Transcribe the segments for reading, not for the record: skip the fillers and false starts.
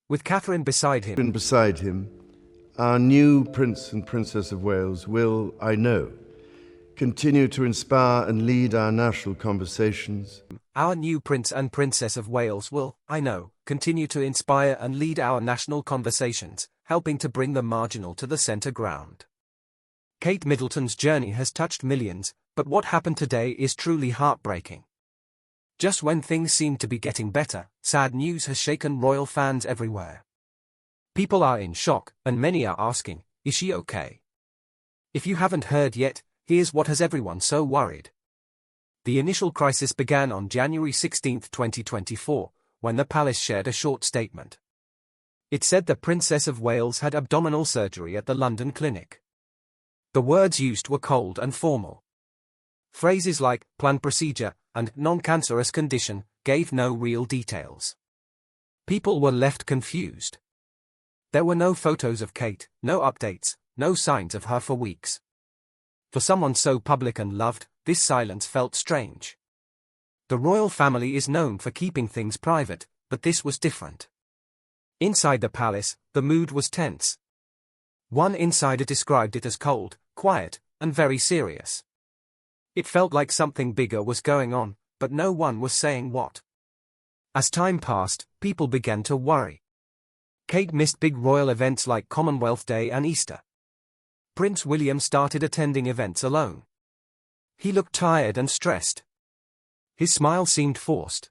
With Catherine beside him, our new Prince and Princess of Wales will, I know, continue to inspire and lead our national conversations. Our new Prince and Princess of Wales will, I know, continue to inspire and lead our national conversations, helping to bring the marginal to the centre ground. Kate Middleton's journey has touched millions, but what happened today is truly heartbreaking. Just when things seem to be getting better, sad news has shaken royal fans everywhere. People are in shock, and many are asking, is she okay? If you haven't heard yet, here's what has everyone so worried. The initial crisis began on January 16, 2024, when the palace shared a short statement. It said the Princess of Wales had abdominal surgery at the London clinic. The words used were cold and formal. Phrases like planned procedure and non-cancerous condition gave no real details. People were left confused. There were no photos of Kate, no updates, no signs of her for weeks. For someone so public and loved, this silence felt strange. The royal family is known for keeping things private, but this was different. Inside the palace, the mood was tense. One insider described it as cold, quiet, and very serious. It felt like something bigger was going on, but no one was saying what. As time passed, people began to worry. Kate missed big royal events like Commonwealth Day and Easter. Prince William started attending events alone. He looked tired and stressed. His smile seemed forced.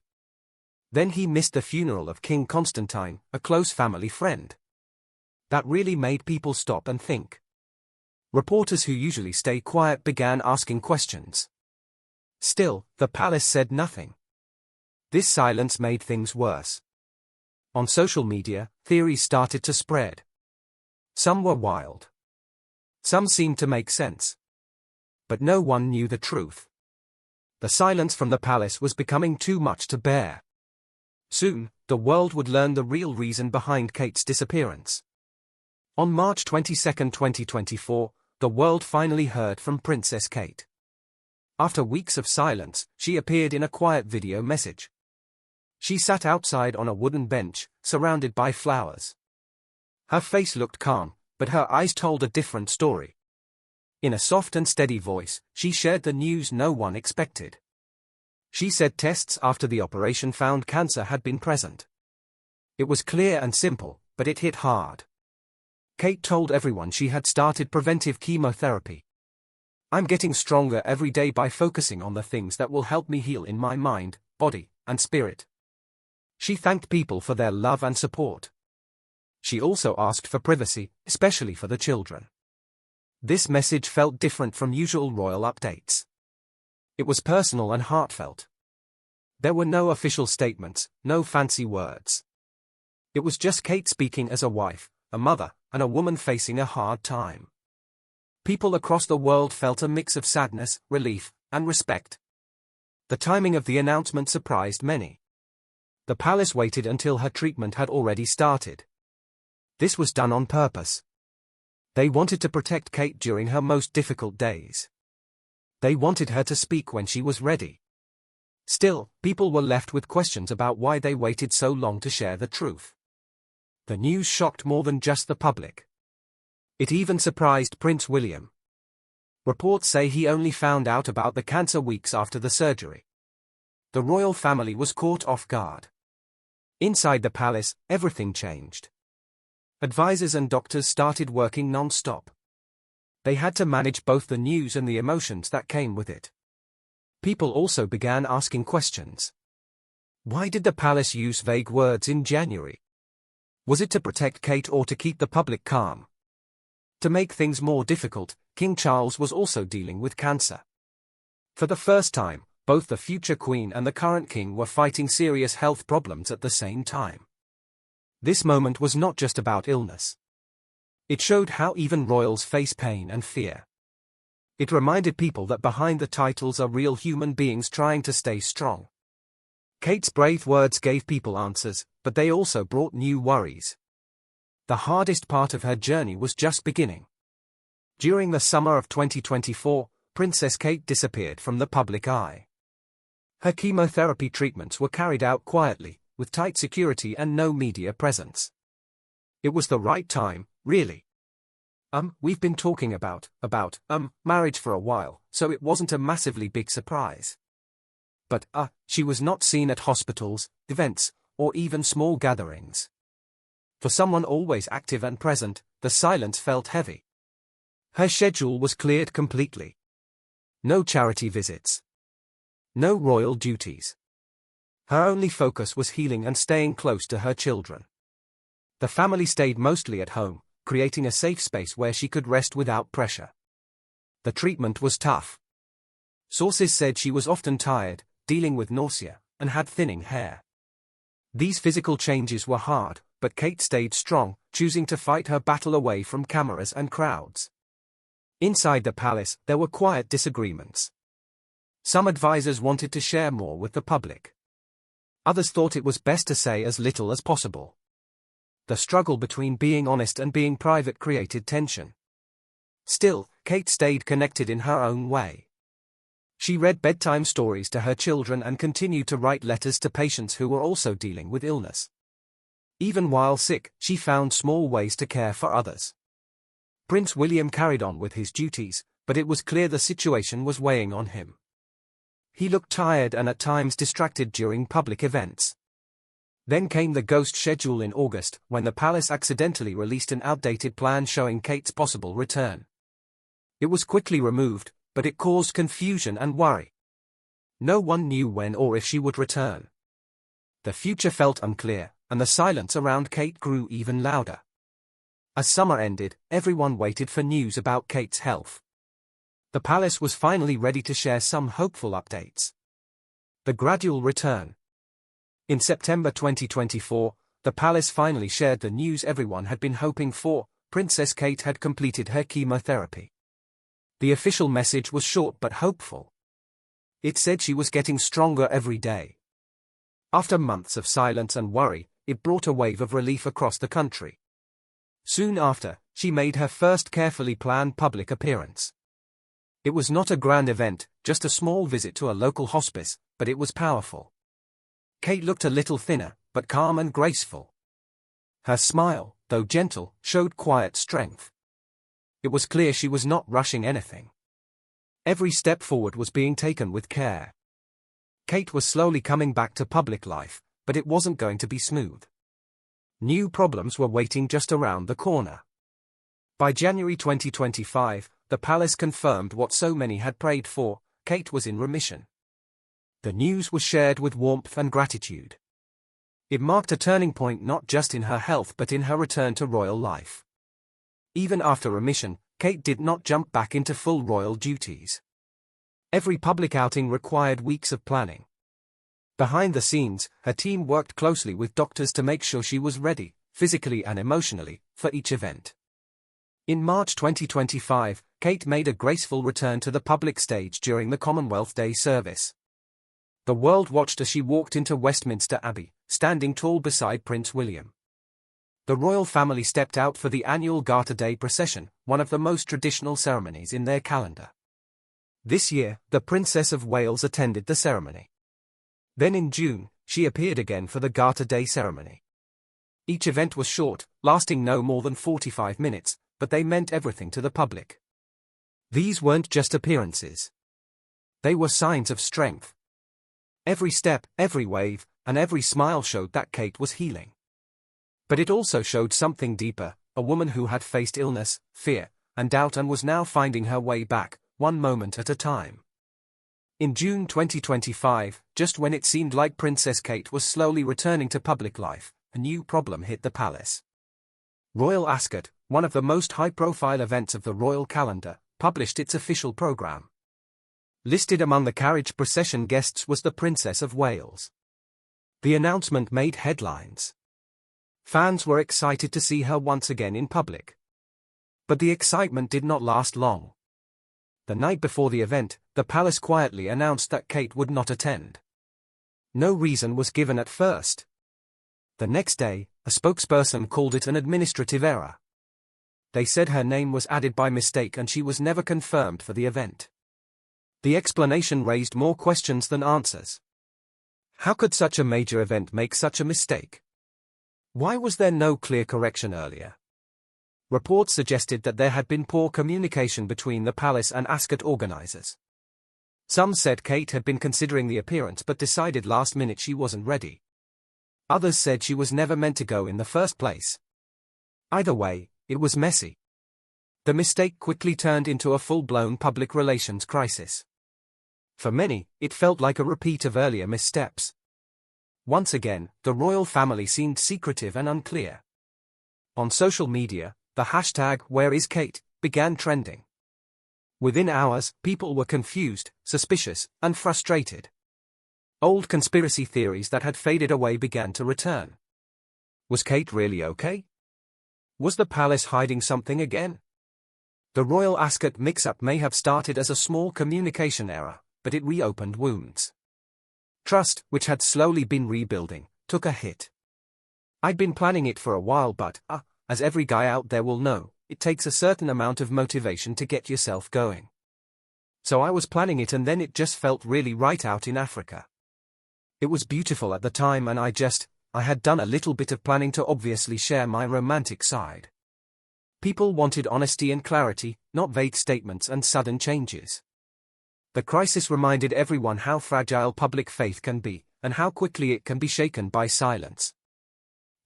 Then he missed the funeral of King Constantine, a close family friend. That really made people stop and think. Reporters who usually stay quiet began asking questions. Still, the palace said nothing. This silence made things worse. On social media, theories started to spread. Some were wild. Some seemed to make sense. But no one knew the truth. The silence from the palace was becoming too much to bear. Soon, the world would learn the real reason behind Kate's disappearance. On March 22, 2024, the world finally heard from Princess Kate. After weeks of silence, she appeared in a quiet video message. She sat outside on a wooden bench, surrounded by flowers. Her face looked calm, but her eyes told a different story. In a soft and steady voice, she shared the news no one expected. She said tests after the operation found cancer had been present. It was clear and simple, but it hit hard. Kate told everyone she had started preventive chemotherapy. I'm getting stronger every day by focusing on the things that will help me heal in my mind, body, and spirit. She thanked people for their love and support. She also asked for privacy, especially for the children. This message felt different from usual royal updates. It was personal and heartfelt. There were no official statements, no fancy words. It was just Kate speaking as a wife, a mother, and a woman facing a hard time. People across the world felt a mix of sadness, relief, and respect. The timing of the announcement surprised many. The palace waited until her treatment had already started. This was done on purpose. They wanted to protect Kate during her most difficult days. They wanted her to speak when she was ready. Still, people were left with questions about why they waited so long to share the truth. The news shocked more than just the public. It even surprised Prince William. Reports say he only found out about the cancer weeks after the surgery. The royal family was caught off guard. Inside the palace, everything changed. Advisors and doctors started working non-stop. They had to manage both the news and the emotions that came with it. People also began asking questions. Why did the palace use vague words in January? Was it to protect Kate or to keep the public calm? To make things more difficult, King Charles was also dealing with cancer. For the first time, both the future queen and the current king were fighting serious health problems at the same time. This moment was not just about illness. It showed how even royals face pain and fear. It reminded people that behind the titles are real human beings trying to stay strong. Kate's brave words gave people answers, but they also brought new worries. The hardest part of her journey was just beginning. During the summer of 2024, Princess Kate disappeared from the public eye. Her chemotherapy treatments were carried out quietly, with tight security and no media presence. It was the right time, really. We've been talking about marriage for a while, so it wasn't a massively big surprise. But, she was not seen at hospitals, events, or even small gatherings. For someone always active and present, the silence felt heavy. Her schedule was cleared completely. No charity visits. No royal duties. Her only focus was healing and staying close to her children. The family stayed mostly at home, creating a safe space where she could rest without pressure. The treatment was tough. Sources said she was often tired, dealing with nausea, and had thinning hair. These physical changes were hard, but Kate stayed strong, choosing to fight her battle away from cameras and crowds. Inside the palace, there were quiet disagreements. Some advisors wanted to share more with the public. Others thought it was best to say as little as possible. The struggle between being honest and being private created tension. Still, Kate stayed connected in her own way. She read bedtime stories to her children and continued to write letters to patients who were also dealing with illness. Even while sick, she found small ways to care for others. Prince William carried on with his duties, but it was clear the situation was weighing on him. He looked tired and at times distracted during public events. Then came the ghost schedule in August, when the palace accidentally released an outdated plan showing Kate's possible return. It was quickly removed, but it caused confusion and worry. No one knew when or if she would return. The future felt unclear, and the silence around Kate grew even louder. As summer ended, everyone waited for news about Kate's health. The palace was finally ready to share some hopeful updates. The gradual return. In September 2024, the palace finally shared the news everyone had been hoping for: Princess Kate had completed her chemotherapy. The official message was short but hopeful. It said she was getting stronger every day. After months of silence and worry, it brought a wave of relief across the country. Soon after, she made her first carefully planned public appearance. It was not a grand event, just a small visit to a local hospice, but it was powerful. Kate looked a little thinner, but calm and graceful. Her smile, though gentle, showed quiet strength. It was clear she was not rushing anything. Every step forward was being taken with care. Kate was slowly coming back to public life, but it wasn't going to be smooth. New problems were waiting just around the corner. By January 2025, the palace confirmed what so many had prayed for: Kate was in remission. The news was shared with warmth and gratitude. It marked a turning point not just in her health but in her return to royal life. Even after remission, Kate did not jump back into full royal duties. Every public outing required weeks of planning. Behind the scenes, her team worked closely with doctors to make sure she was ready, physically and emotionally, for each event. In March 2025, Kate made a graceful return to the public stage during the Commonwealth Day service. The world watched as she walked into Westminster Abbey, standing tall beside Prince William. The royal family stepped out for the annual Garter Day procession, one of the most traditional ceremonies in their calendar. This year, the Princess of Wales attended the ceremony. Then in June, she appeared again for the Garter Day ceremony. Each event was short, lasting no more than 45 minutes, but they meant everything to the public. These weren't just appearances. They were signs of strength. Every step, every wave, and every smile showed that Kate was healing. But it also showed something deeper: a woman who had faced illness, fear, and doubt and was now finding her way back, one moment at a time. In June 2025, just when it seemed like Princess Kate was slowly returning to public life, a new problem hit the palace. Royal Ascot, one of the most high-profile events of the royal calendar, published its official program. Listed among the carriage procession guests was the Princess of Wales. The announcement made headlines. Fans were excited to see her once again in public. But the excitement did not last long. The night before the event, the palace quietly announced that Kate would not attend. No reason was given at first. The next day, a spokesperson called it an administrative error. They said her name was added by mistake and she was never confirmed for the event. The explanation raised more questions than answers. How could such a major event make such a mistake? Why was there no clear correction earlier? Reports suggested that there had been poor communication between the palace and Ascot organizers. Some said Kate had been considering the appearance but decided last minute she wasn't ready. Others said she was never meant to go in the first place. Either way, it was messy. The mistake quickly turned into a full-blown public relations crisis. For many, it felt like a repeat of earlier missteps. Once again, the royal family seemed secretive and unclear. On social media, the hashtag #WhereIsKate began trending. Within hours, people were confused, suspicious, and frustrated. Old conspiracy theories that had faded away began to return. Was Kate really okay? Was the palace hiding something again? The royal Ascot mix-up may have started as a small communication error, but it reopened wounds. Trust, which had slowly been rebuilding, took a hit. I'd been planning it for a while but, as every guy out there will know, it takes a certain amount of motivation to get yourself going. So I was planning it and then it just felt really right out in Africa. It was beautiful at the time and I had done a little bit of planning to obviously share my romantic side. People wanted honesty and clarity, not vague statements and sudden changes. The crisis reminded everyone how fragile public faith can be, and how quickly it can be shaken by silence.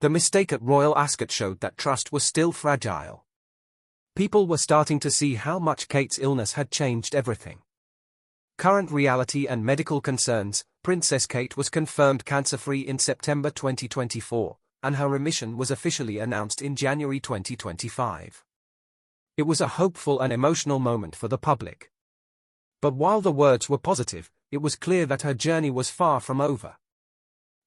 The mistake at Royal Ascot showed that trust was still fragile. People were starting to see how much Kate's illness had changed everything. Current reality and medical concerns. Princess Kate was confirmed cancer-free in September 2024, and her remission was officially announced in January 2025. It was a hopeful and emotional moment for the public. But while the words were positive, it was clear that her journey was far from over.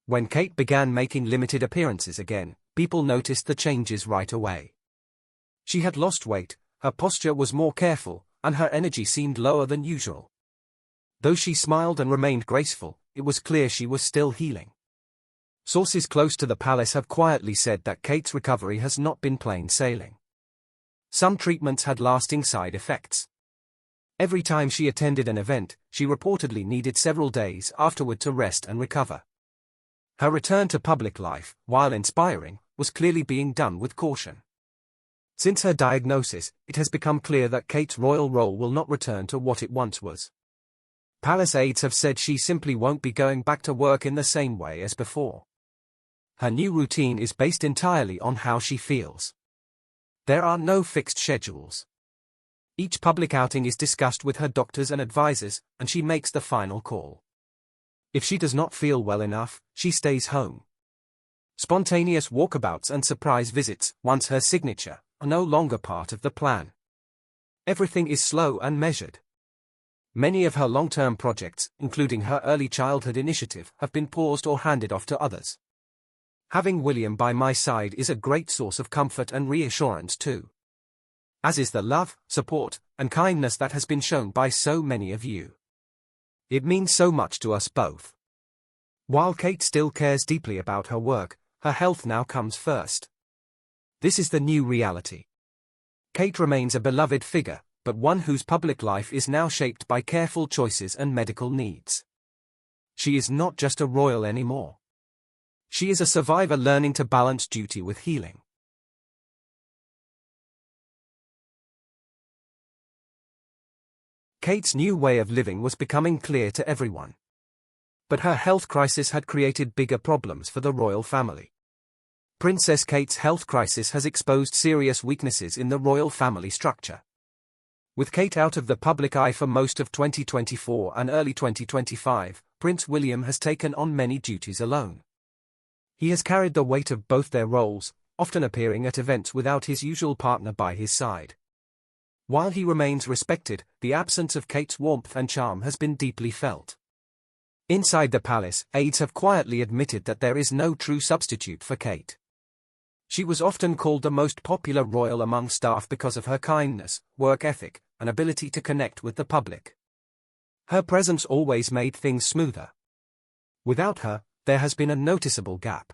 When Kate began making limited appearances again, people noticed the changes right away. She had lost weight, her posture was more careful, and her energy seemed lower than usual. Though she smiled and remained graceful, it was clear she was still healing. Sources close to the palace have quietly said that Kate's recovery has not been plain sailing. Some treatments had lasting side effects. Every time she attended an event, she reportedly needed several days afterward to rest and recover. Her return to public life, while inspiring, was clearly being done with caution. Since her diagnosis, it has become clear that Kate's royal role will not return to what it once was. Palace aides have said she simply won't be going back to work in the same way as before. Her new routine is based entirely on how she feels. There are no fixed schedules. Each public outing is discussed with her doctors and advisors, and she makes the final call. If she does not feel well enough, she stays home. Spontaneous walkabouts and surprise visits, once her signature, are no longer part of the plan. Everything is slow and measured. Many of her long-term projects, including her early childhood initiative, have been paused or handed off to others. Having William by my side is a great source of comfort and reassurance too. As is the love, support, and kindness that has been shown by so many of you. It means so much to us both. While Kate still cares deeply about her work, her health now comes first. This is the new reality. Kate remains a beloved figure, but one whose public life is now shaped by careful choices and medical needs. She is not just a royal anymore. She is a survivor learning to balance duty with healing. Kate's new way of living was becoming clear to everyone. But her health crisis had created bigger problems for the royal family. Princess Kate's health crisis has exposed serious weaknesses in the royal family structure. With Kate out of the public eye for most of 2024 and early 2025, Prince William has taken on many duties alone. He has carried the weight of both their roles, often appearing at events without his usual partner by his side. While he remains respected, the absence of Kate's warmth and charm has been deeply felt. Inside the palace, aides have quietly admitted that there is no true substitute for Kate. She was often called the most popular royal among staff because of her kindness, work ethic, and ability to connect with the public. Her presence always made things smoother. Without her, there has been a noticeable gap.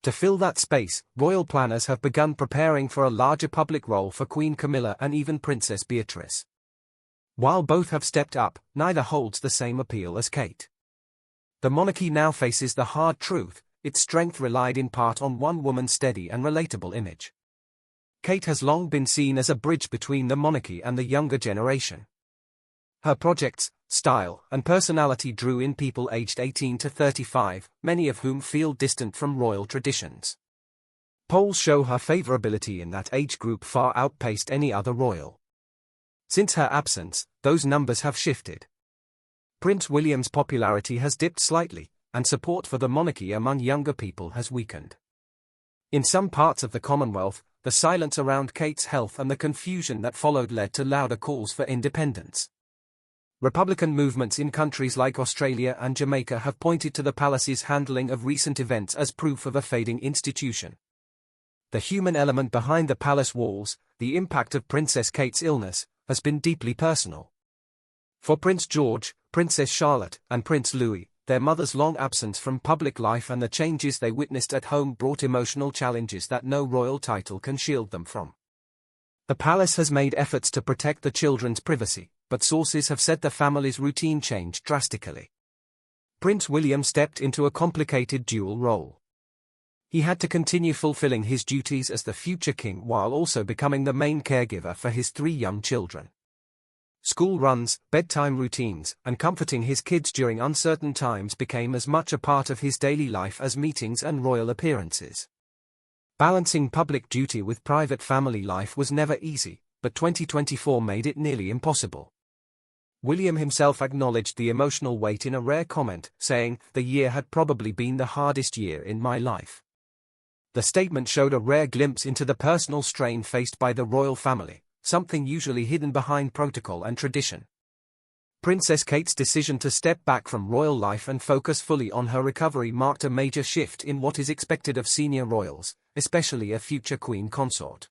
To fill that space, royal planners have begun preparing for a larger public role for Queen Camilla and even Princess Beatrice. While both have stepped up, neither holds the same appeal as Kate. The monarchy now faces the hard truth: its strength relied in part on one woman's steady and relatable image. Kate has long been seen as a bridge between the monarchy and the younger generation. Her projects, style, and personality drew in people aged 18 to 35, many of whom feel distant from royal traditions. Polls show her favorability in that age group far outpaced any other royal. Since her absence, those numbers have shifted. Prince William's popularity has dipped slightly, and support for the monarchy among younger people has weakened. In some parts of the Commonwealth, the silence around Kate's health and the confusion that followed led to louder calls for independence. Republican movements in countries like Australia and Jamaica have pointed to the palace's handling of recent events as proof of a fading institution. The human element behind the palace walls, the impact of Princess Kate's illness, has been deeply personal. For Prince George, Princess Charlotte, and Prince Louis, their mother's long absence from public life and the changes they witnessed at home brought emotional challenges that no royal title can shield them from. The palace has made efforts to protect the children's privacy, but sources have said the family's routine changed drastically. Prince William stepped into a complicated dual role. He had to continue fulfilling his duties as the future king while also becoming the main caregiver for his 3 young children. School runs, bedtime routines, and comforting his kids during uncertain times became as much a part of his daily life as meetings and royal appearances. Balancing public duty with private family life was never easy, but 2024 made it nearly impossible. William himself acknowledged the emotional weight in a rare comment, saying, "The year had probably been the hardest year in my life." The statement showed a rare glimpse into the personal strain faced by the royal family, something usually hidden behind protocol and tradition. Princess Kate's decision to step back from royal life and focus fully on her recovery marked a major shift in what is expected of senior royals, especially a future queen consort.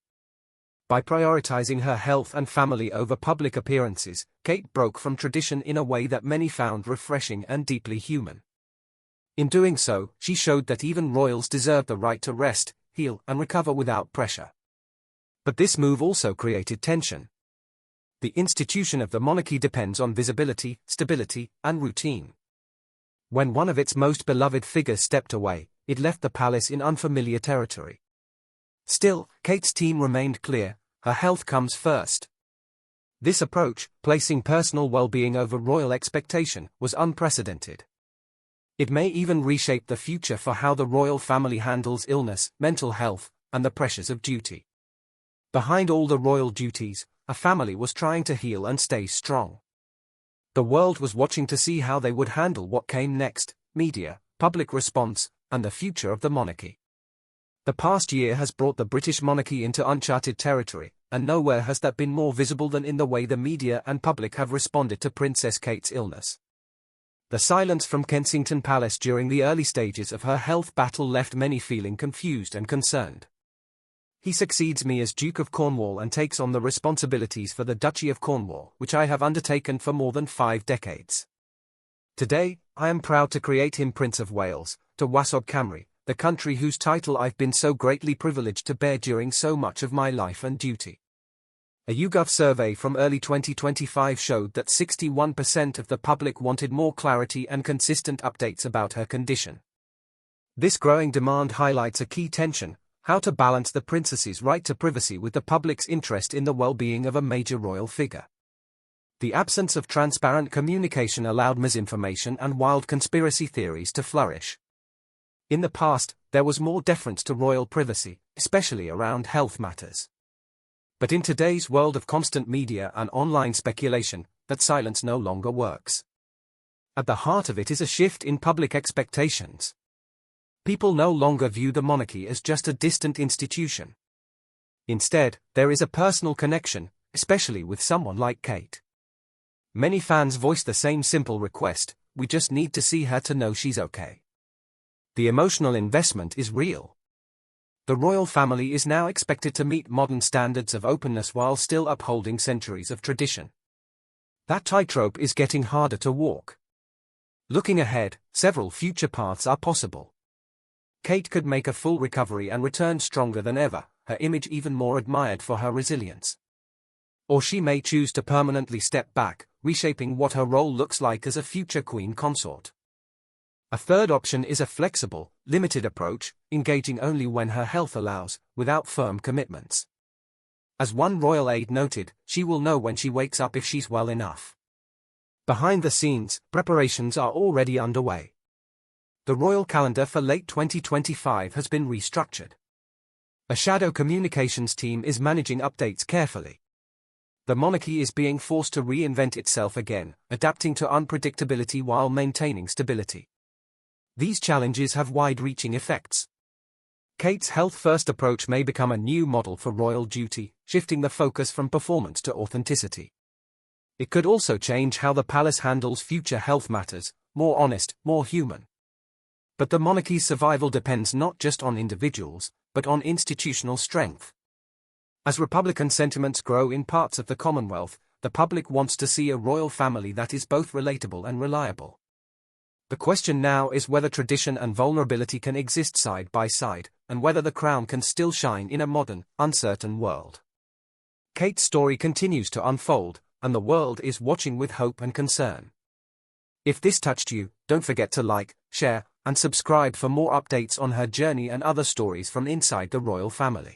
By prioritizing her health and family over public appearances, Kate broke from tradition in a way that many found refreshing and deeply human. In doing so, she showed that even royals deserve the right to rest, heal, and recover without pressure. But this move also created tension. The institution of the monarchy depends on visibility, stability, and routine. When one of its most beloved figures stepped away, it left the palace in unfamiliar territory. Still, Kate's team remained clear: her health comes first. This approach, placing personal well-being over royal expectation, was unprecedented. It may even reshape the future for how the royal family handles illness, mental health, and the pressures of duty. Behind all the royal duties, a family was trying to heal and stay strong. The world was watching to see how they would handle what came next: media, public response, and the future of the monarchy. The past year has brought the British monarchy into uncharted territory, and nowhere has that been more visible than in the way the media and public have responded to Princess Kate's illness. The silence from Kensington Palace during the early stages of her health battle left many feeling confused and concerned. "He succeeds me as Duke of Cornwall and takes on the responsibilities for the Duchy of Cornwall, which I have undertaken for more than 5 decades. Today, I am proud to create him Prince of Wales, to Wasog Camry, the country whose title I've been so greatly privileged to bear during so much of my life and duty." A YouGov survey from early 2025 showed that 61% of the public wanted more clarity and consistent updates about her condition. This growing demand highlights a key tension: how to balance the princess's right to privacy with the public's interest in the well-being of a major royal figure. The absence of transparent communication allowed misinformation and wild conspiracy theories to flourish. In the past, there was more deference to royal privacy, especially around health matters. But in today's world of constant media and online speculation, that silence no longer works. At the heart of it is a shift in public expectations. People no longer view the monarchy as just a distant institution. Instead, there is a personal connection, especially with someone like Kate. Many fans voice the same simple request: we just need to see her to know she's okay. The emotional investment is real. The royal family is now expected to meet modern standards of openness while still upholding centuries of tradition. That tightrope is getting harder to walk. Looking ahead, several future paths are possible. Kate could make a full recovery and return stronger than ever, her image even more admired for her resilience. Or she may choose to permanently step back, reshaping what her role looks like as a future queen consort. A third option is a flexible, limited approach, engaging only when her health allows, without firm commitments. As one royal aide noted, she will know when she wakes up if she's well enough. Behind the scenes, preparations are already underway. The royal calendar for late 2025 has been restructured. A shadow communications team is managing updates carefully. The monarchy is being forced to reinvent itself again, adapting to unpredictability while maintaining stability. These challenges have wide-reaching effects. Kate's health-first approach may become a new model for royal duty, shifting the focus from performance to authenticity. It could also change how the palace handles future health matters, more honest, more human. But the monarchy's survival depends not just on individuals, but on institutional strength. As Republican sentiments grow in parts of the Commonwealth, the public wants to see a royal family that is both relatable and reliable. The question now is whether tradition and vulnerability can exist side by side, and whether the crown can still shine in a modern, uncertain world. Kate's story continues to unfold, and the world is watching with hope and concern. If this touched you, don't forget to like, share, and subscribe for more updates on her journey and other stories from inside the royal family.